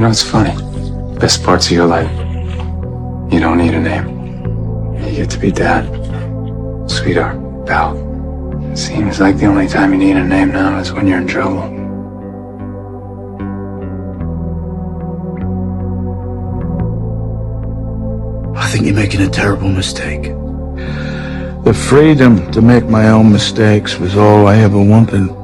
know, it's funny. Best parts of your life, you don't need a name. You get to be dad, sweetheart, pal. Seems like the only time you need a name now is when you're in trouble. I think you're making a terrible mistake. The freedom to make my own mistakes was all I ever wanted.